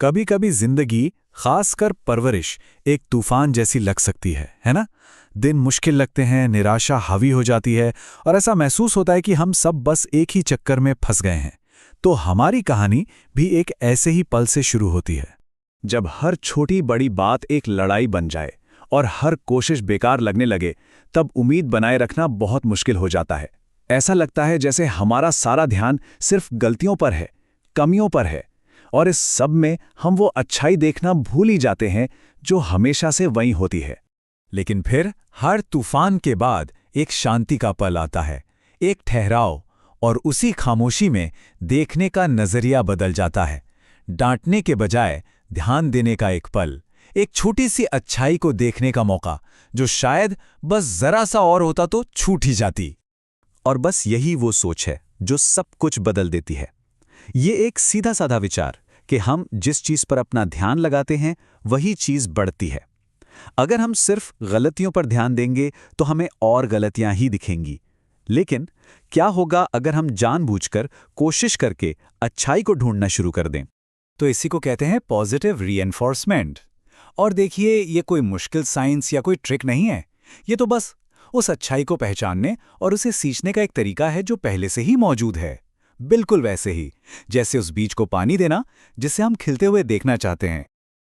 कभी कभी जिंदगी, खासकर परवरिश, एक तूफान जैसी लग सकती है ना? दिन मुश्किल लगते हैं, निराशा हावी हो जाती है और ऐसा महसूस होता है कि हम सब बस एक ही चक्कर में फंस गए हैं। तो हमारी कहानी भी एक ऐसे ही पल से शुरू होती है, जब हर छोटी बड़ी बात एक लड़ाई बन जाए और हर कोशिश बेकार लगने लगे, तब उम्मीद बनाए रखना बहुत मुश्किल हो जाता है। ऐसा लगता है जैसे हमारा सारा ध्यान सिर्फ गलतियों पर है, कमियों पर है, और इस सब में हम वो अच्छाई देखना भूल ही जाते हैं जो हमेशा से वहीं होती है। लेकिन फिर हर तूफान के बाद एक शांति का पल आता है, एक ठहराव, और उसी खामोशी में देखने का नजरिया बदल जाता है। डांटने के बजाय ध्यान देने का एक पल, एक छोटी सी अच्छाई को देखने का मौका, जो शायद बस जरा सा और होता तो छूट ही जाती। और बस यही वो सोच है जो सब कुछ बदल देती है। ये एक सीधा साधा विचार कि हम जिस चीज पर अपना ध्यान लगाते हैं वही चीज बढ़ती है। अगर हम सिर्फ गलतियों पर ध्यान देंगे तो हमें और गलतियां ही दिखेंगी। लेकिन क्या होगा अगर हम जानबूझकर कोशिश करके अच्छाई को ढूंढना शुरू कर दें? तो इसी को कहते हैं पॉजिटिव रीएनफोर्समेंट। और देखिए, ये कोई मुश्किल साइंस या कोई ट्रिक नहीं है। ये तो बस उस अच्छाई को पहचानने और उसे सींचने का एक तरीका है जो पहले से ही मौजूद है। बिल्कुल वैसे ही जैसे उस बीज को पानी देना जिसे हम खिलते हुए देखना चाहते हैं।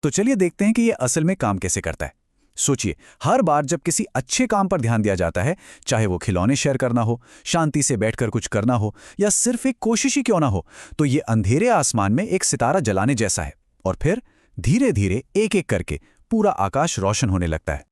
तो चलिए देखते हैं कि ये असल में काम कैसे करता है। सोचिए, हर बार जब किसी अच्छे काम पर ध्यान दिया जाता है, चाहे वो खिलौने शेयर करना हो, शांति से बैठकर कुछ करना हो, या सिर्फ एक कोशिश ही क्यों ना हो, तो ये अंधेरे आसमान में एक सितारा जलाने जैसा है। और फिर धीरे धीरे एक एक करके पूरा आकाश रोशन होने लगता है।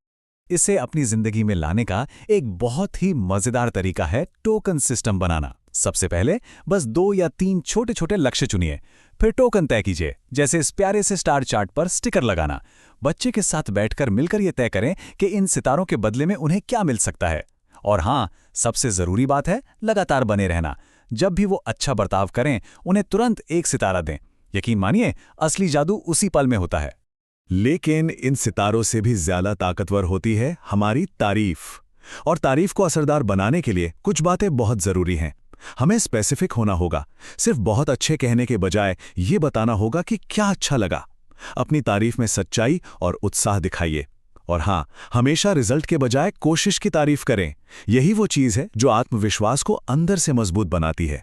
इसे अपनी जिंदगी में लाने का एक बहुत ही मजेदार तरीका है टोकन सिस्टम बनाना। सबसे पहले बस 2 या 3 छोटे छोटे लक्ष्य चुनिए, फिर टोकन तय कीजिए। जैसे इस प्यारे से स्टार चार्ट पर स्टिकर लगाना। बच्चे के साथ बैठकर मिलकर ये तय करें कि इन सितारों के बदले में उन्हें क्या मिल सकता है। और हाँ, सबसे जरूरी बात है लगातार बने रहना। जब भी वो अच्छा बर्ताव करें, उन्हें तुरंत एक सितारा दें। यकीन मानिए, असली जादू उसी पल में होता है। लेकिन इन सितारों से भी ज्यादा ताकतवर होती है हमारी तारीफ। और तारीफ को असरदार बनाने के लिए कुछ बातें बहुत जरूरी हैं। हमें स्पेसिफिक होना होगा। सिर्फ बहुत अच्छे कहने के बजाय ये बताना होगा कि क्या अच्छा लगा। अपनी तारीफ में सच्चाई और उत्साह दिखाइए। और हाँ, हमेशा रिजल्ट के बजाय कोशिश की तारीफ करें। यही वो चीज है जो आत्मविश्वास को अंदर से मजबूत बनाती है।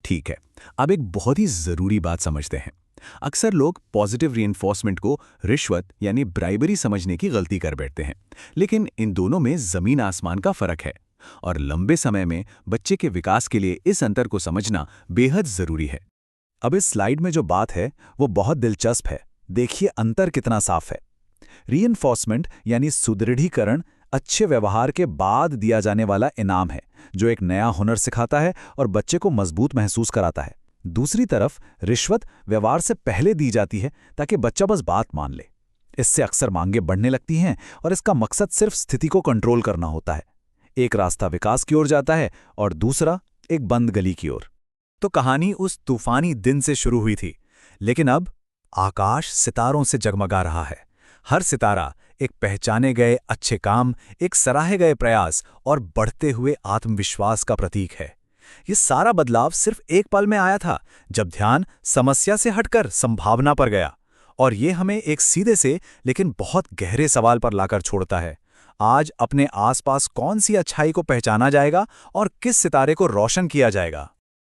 ठीक है, अब एक बहुत ही जरूरी बात समझते हैं। अक्सर लोग पॉजिटिव रीइंफोर्समेंट को रिश्वत यानी ब्राइबरी समझने की गलती कर बैठते हैं। लेकिन इन दोनों में जमीन आसमान का फर्क है, और लंबे समय में बच्चे के विकास के लिए इस अंतर को समझना बेहद जरूरी है। अब इस स्लाइड में जो बात है वो बहुत दिलचस्प है। देखिए अंतर कितना साफ है। रीइंफोर्समेंट यानी सुदृढ़ीकरण अच्छे व्यवहार के बाद दिया जाने वाला इनाम है, जो एक नया हुनर सिखाता है और बच्चे को मजबूत महसूस कराता है। दूसरी तरफ रिश्वत व्यवहार से पहले दी जाती है ताकि बच्चा बस बात मान ले। इससे अक्सर मांगे बढ़ने लगती हैं और इसका मकसद सिर्फ स्थिति को कंट्रोल करना होता है। एक रास्ता विकास की ओर जाता है और दूसरा एक बंद गली की ओर। तो कहानी उस तूफानी दिन से शुरू हुई थी, लेकिन अब आकाश सितारों से जगमगा रहा है। हर सितारा एक पहचाने गए अच्छे काम, एक सराहे गए प्रयास और बढ़ते हुए आत्मविश्वास का प्रतीक है। ये सारा बदलाव सिर्फ एक पल में आया था, जब ध्यान समस्या से हटकर संभावना पर गया। और ये हमें एक सीधे से लेकिन बहुत गहरे सवाल पर लाकर छोड़ता है। आज अपने आसपास कौन सी अच्छाई को पहचाना जाएगा और किस सितारे को रोशन किया जाएगा?